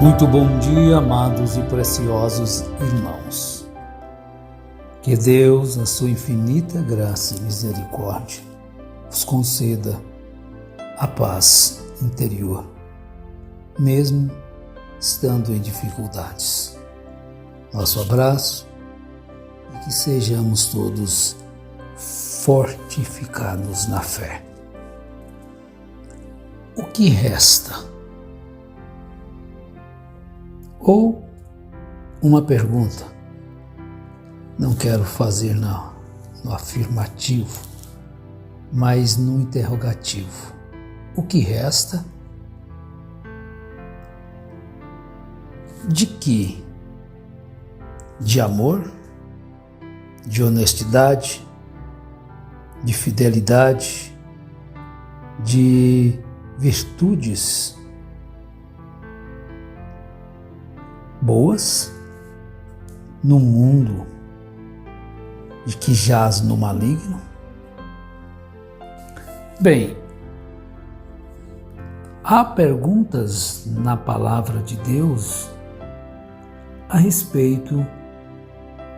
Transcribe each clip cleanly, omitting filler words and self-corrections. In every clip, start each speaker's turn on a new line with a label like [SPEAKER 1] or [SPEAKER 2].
[SPEAKER 1] Muito bom dia, amados e preciosos irmãos. Que Deus, na sua infinita graça e misericórdia, vos conceda a paz interior, mesmo estando em dificuldades. Nosso abraço e que sejamos todos fortificados na fé. O que resta? Ou uma pergunta, não quero fazer no afirmativo, mas no interrogativo. O que resta? De quê? De amor, de honestidade, de fidelidade, de virtudes boas no mundo de que jaz no maligno? Bem, há perguntas na palavra de Deus a respeito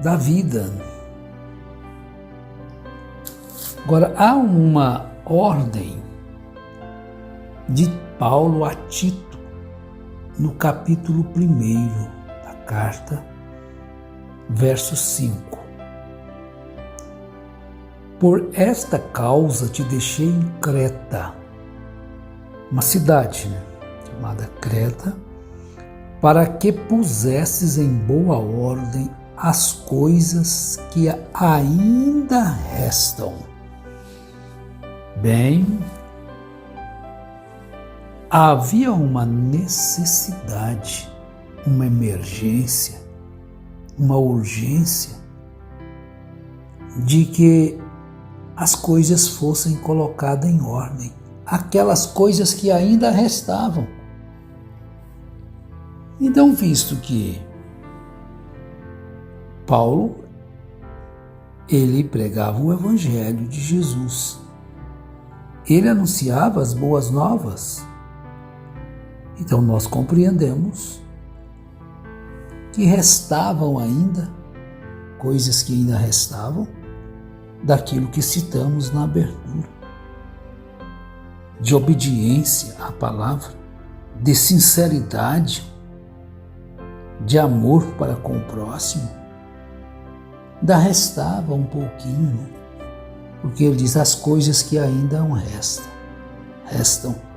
[SPEAKER 1] da vida. Agora, há uma ordem de Paulo a Tito no capítulo 1 da carta, verso 5. Por esta causa te deixei em Creta, uma cidade chamada Creta, para que pusesses em boa ordem as coisas que ainda restam. Bem, havia uma necessidade, uma emergência, uma urgência de que as coisas fossem colocadas em ordem, aquelas coisas que ainda restavam. Então, visto que Paulo, ele pregava o Evangelho de Jesus, ele anunciava as boas novas, então nós compreendemos que restavam ainda, coisas que ainda restavam, daquilo que citamos na abertura, de obediência à palavra, de sinceridade, de amor para com o próximo, ainda restava um pouquinho, porque ele diz as coisas que ainda restam.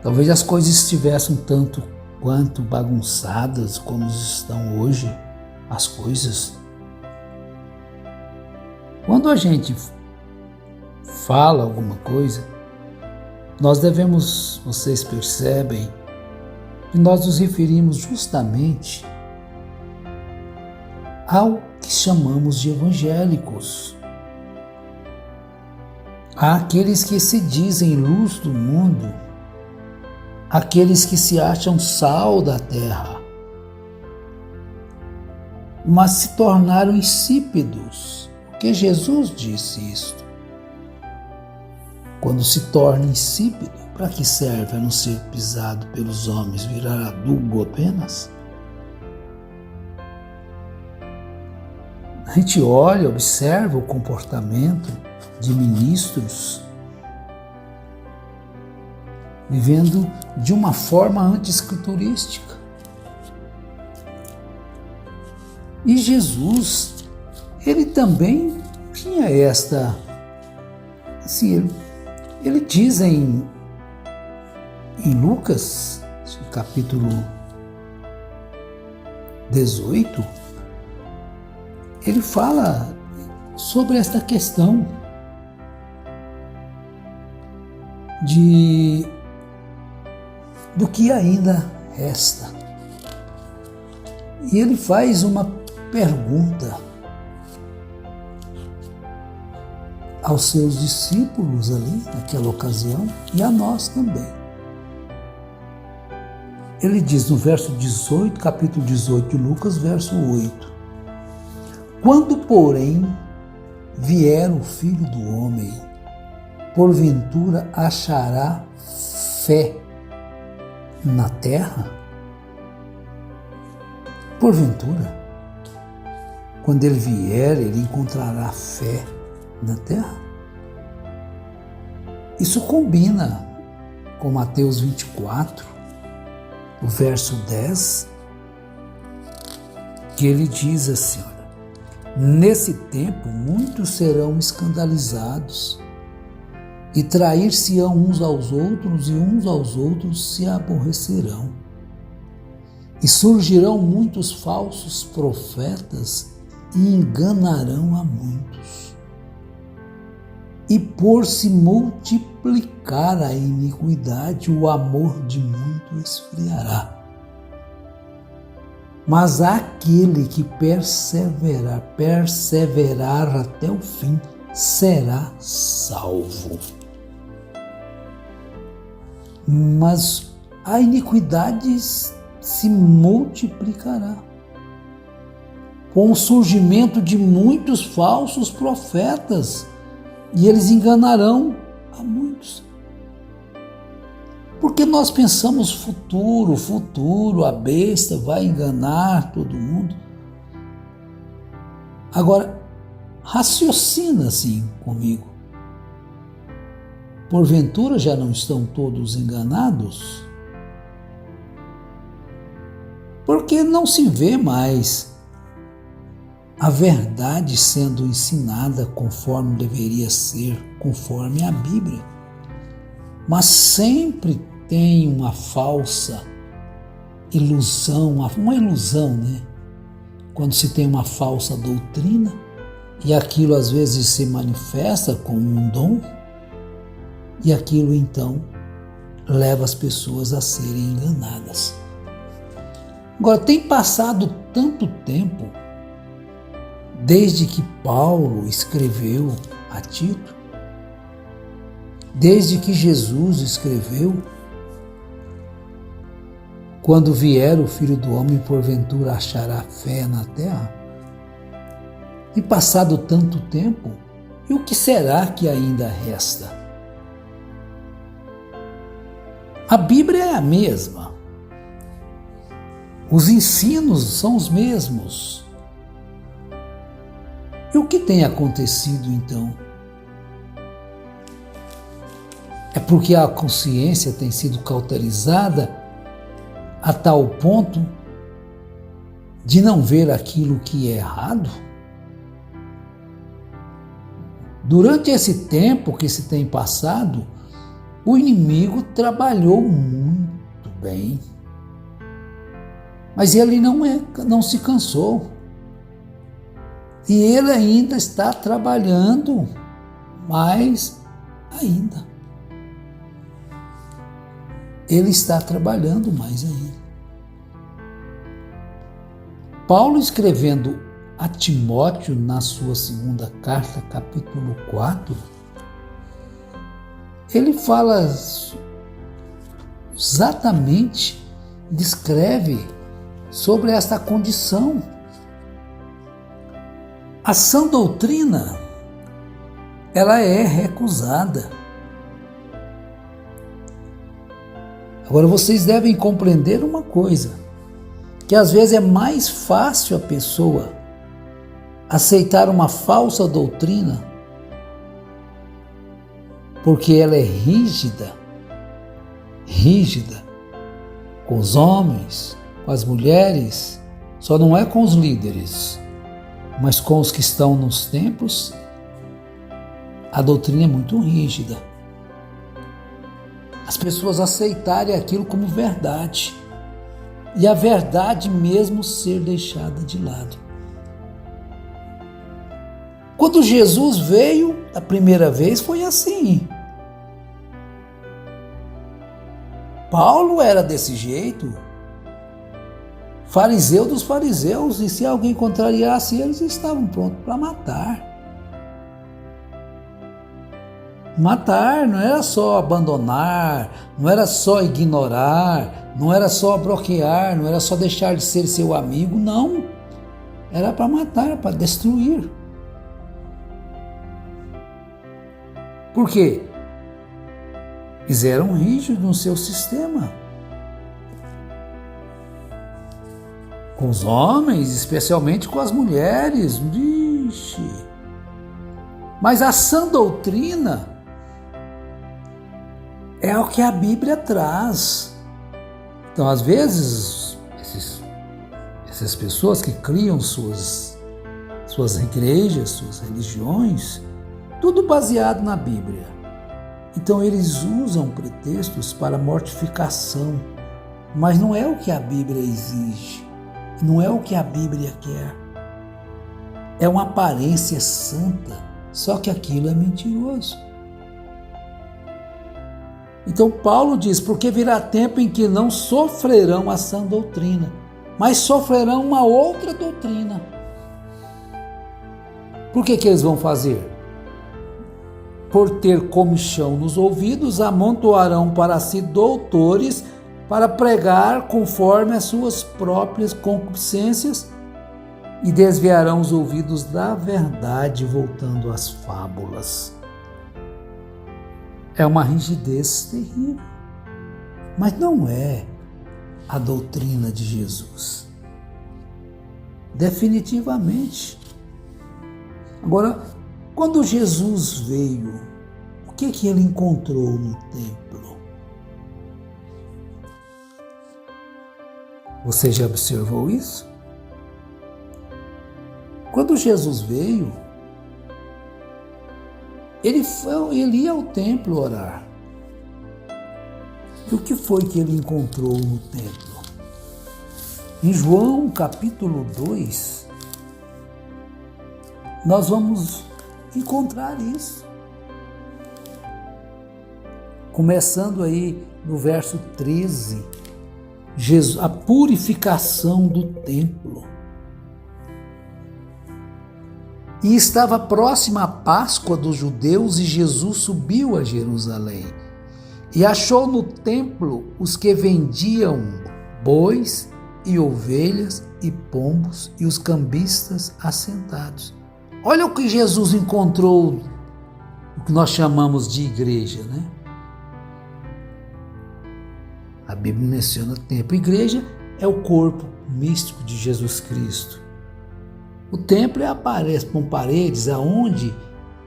[SPEAKER 1] Talvez as coisas estivessem tanto quanto bagunçadas como estão hoje as coisas. Quando a gente fala alguma coisa, nós devemos, vocês percebem, que nós nos referimos justamente ao que chamamos de evangélicos, àqueles que se dizem luz do mundo, aqueles que se acham sal da terra, mas se tornaram insípidos, porque Jesus disse isto. Quando se torna insípido, para que serve a não ser pisado pelos homens, virar adubo apenas? A gente olha, observa o comportamento de ministros vivendo de uma forma anti-escriturística. E Jesus, ele também tinha esta, assim, ele diz em Lucas, capítulo 18, ele fala sobre esta questão do que ainda resta. E ele faz uma pergunta aos seus discípulos ali, naquela ocasião, e a nós também. Ele diz no verso 18, capítulo 18 de Lucas, verso 8: Quando, porém, vier o Filho do Homem, porventura achará fé na terra? Porventura, quando ele vier, ele encontrará fé na terra? Isso combina com Mateus 24, o verso 10, que ele diz assim, olha, nesse tempo muitos serão escandalizados e trair-se-ão uns aos outros e uns aos outros se aborrecerão. E surgirão muitos falsos profetas e enganarão a muitos. E por se multiplicar a iniquidade, o amor de muitos esfriará. Mas aquele que perseverar até o fim, será salvo. Mas a iniquidade se multiplicará, com o surgimento de muitos falsos profetas, e eles enganarão a muitos. Porque nós pensamos futuro, a besta vai enganar todo mundo. Agora, raciocina assim comigo. Porventura já não estão todos enganados? Porque não se vê mais a verdade sendo ensinada conforme deveria ser, conforme a Bíblia. Mas sempre tem uma falsa ilusão, uma ilusão, né? Quando se tem uma falsa doutrina e aquilo às vezes se manifesta como um dom e aquilo então leva as pessoas a serem enganadas. Agora, tem passado tanto tempo desde que Paulo escreveu a Tito, desde que Jesus escreveu, quando vier o Filho do Homem, porventura achará fé na terra? E passado tanto tempo, e o que será que ainda resta? A Bíblia é a mesma. Os ensinos são os mesmos. E o que tem acontecido então? É porque a consciência tem sido cauterizada a tal ponto de não ver aquilo que é errado? Durante esse tempo que se tem passado, o inimigo trabalhou muito bem. Mas ele não se cansou. E ele ainda está trabalhando mais ainda. Ele está trabalhando mais ainda. Paulo, escrevendo a Timóteo na sua segunda carta, capítulo 4, ele fala exatamente, descreve sobre esta condição. A sã doutrina, ela é recusada. Agora vocês devem compreender uma coisa, que às vezes é mais fácil a pessoa aceitar uma falsa doutrina, porque ela é rígida com os homens, com as mulheres, só não é com os líderes, mas com os que estão nos templos, a doutrina é muito rígida. As pessoas aceitarem aquilo como verdade, e a verdade mesmo ser deixada de lado. Quando Jesus veio a primeira vez foi assim. Paulo era desse jeito, fariseu dos fariseus, e se alguém contrariasse eles, estavam prontos para matar. Matar não era só abandonar, não era só ignorar, não era só bloquear, não era só deixar de ser seu amigo, não. Era para matar, para destruir. Por quê? Eles eram rígidos no seu sistema. com os homens, especialmente com as mulheres. Vixe. Mas a sã doutrina é o que a Bíblia traz. Então, às vezes, essas pessoas que criam suas igrejas, suas religiões, tudo baseado na Bíblia. Então, eles usam pretextos para mortificação, mas não é o que a Bíblia exige, não é o que a Bíblia quer. É uma aparência santa, só que aquilo é mentiroso. Então Paulo diz, porque virá tempo em que não sofrerão a sã doutrina, mas sofrerão uma outra doutrina. Por que eles vão fazer? Por ter comichão nos ouvidos, amontoarão para si doutores para pregar conforme as suas próprias concupiscências e desviarão os ouvidos da verdade, voltando às fábulas. É uma rigidez terrível, mas não é a doutrina de Jesus. Definitivamente. Agora, quando Jesus veio, o que ele encontrou no templo? Você já observou isso? Quando Jesus veio, ele ia ao templo orar. E o que foi que ele encontrou no templo? Em João capítulo 2, nós vamos encontrar isso. Começando aí no verso 13, a purificação do templo. E estava próxima a Páscoa dos judeus e Jesus subiu a Jerusalém. E achou no templo os que vendiam bois e ovelhas e pombos e os cambistas assentados. Olha o que Jesus encontrou, o que nós chamamos de igreja, né? A Bíblia menciona templo. Igreja é o corpo místico de Jesus Cristo. O templo é com paredes aonde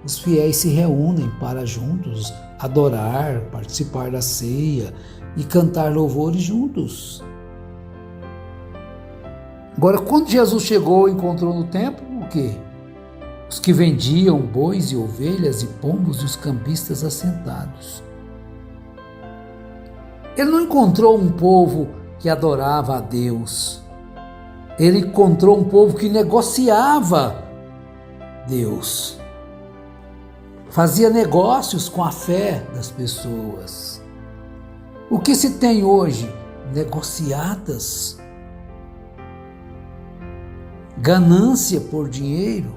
[SPEAKER 1] os fiéis se reúnem para juntos adorar, participar da ceia e cantar louvores juntos. Agora, quando Jesus chegou e encontrou no templo, o quê? Os que vendiam bois e ovelhas e pombos e os cambistas assentados. Ele não encontrou um povo que adorava a Deus. Ele encontrou um povo que negociava Deus. Fazia negócios com a fé das pessoas. O que se tem hoje? Negociatas. Ganância por dinheiro.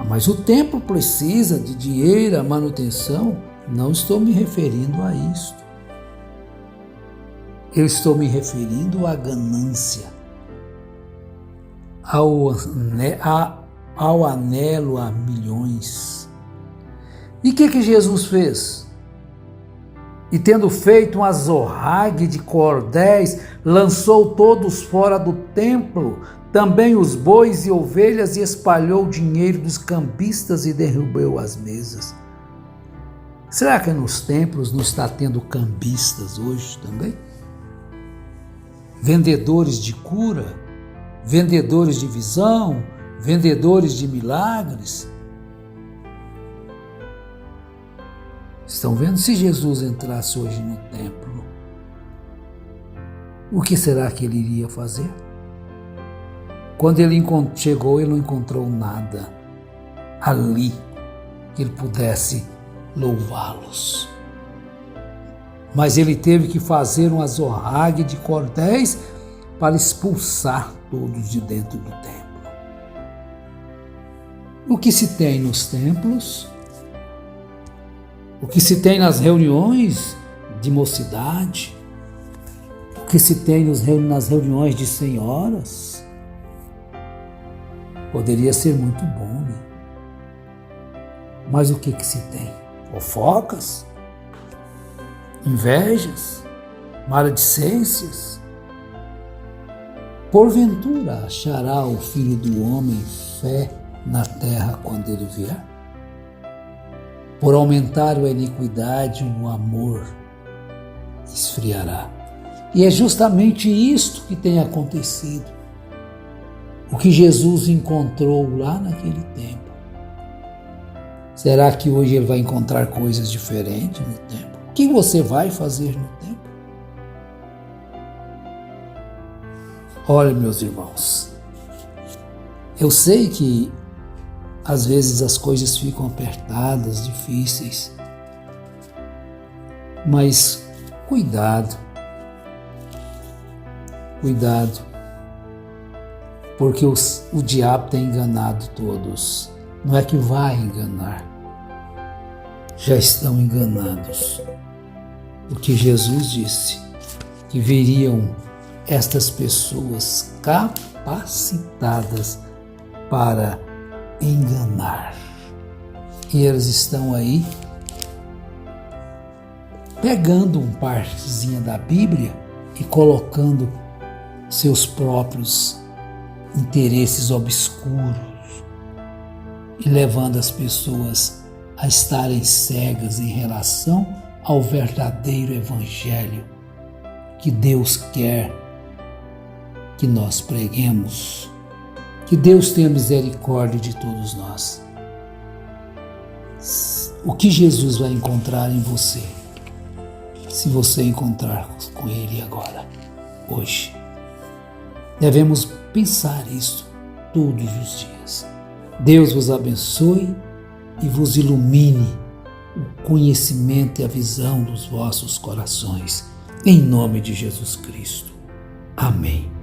[SPEAKER 1] Mas o templo precisa de dinheiro, a manutenção. Não estou me referindo a isto. Eu estou me referindo à ganância, ao anelo a milhões. E o que Jesus fez? E tendo feito um azorrague de cordéis, lançou todos fora do templo, também os bois e ovelhas, e espalhou o dinheiro dos cambistas e derrubou as mesas. Será que nos templos não está tendo cambistas hoje também? Vendedores de cura, vendedores de visão, vendedores de milagres. Estão vendo? Se Jesus entrasse hoje no templo, o que será que ele iria fazer? Quando ele chegou, ele não encontrou nada ali que ele pudesse louvá-los. Mas ele teve que fazer um azorrague de cordéis para expulsar todos de dentro do templo. O que se tem nos templos, o que se tem nas reuniões de mocidade, o que se tem nas reuniões de senhoras, poderia ser muito bom, né? Mas o que se tem? Fofocas? Invejas, maledicências, Porventura achará o Filho do Homem fé na terra quando ele vier? Por aumentar a iniquidade, o amor esfriará. E é justamente isto que tem acontecido. O que Jesus encontrou lá naquele tempo. Será que hoje ele vai encontrar coisas diferentes no tempo? O que você vai fazer no tempo? Olha, meus irmãos, eu sei que às vezes as coisas ficam apertadas, difíceis, mas cuidado, porque o diabo tem enganado todos. Não é que vai enganar, já estão enganados. Porque Jesus disse que viriam estas pessoas capacitadas para enganar. E eles estão aí pegando uma partezinha da Bíblia e colocando seus próprios interesses obscuros e levando as pessoas a estarem cegas em relação ao verdadeiro evangelho que Deus quer que nós preguemos. Que Deus tenha misericórdia de todos nós. O que Jesus vai encontrar em você, se você encontrar com Ele agora, hoje? Devemos pensar isso todos os dias. Deus vos abençoe e vos ilumine o conhecimento e a visão dos vossos corações. Em nome de Jesus Cristo. Amém.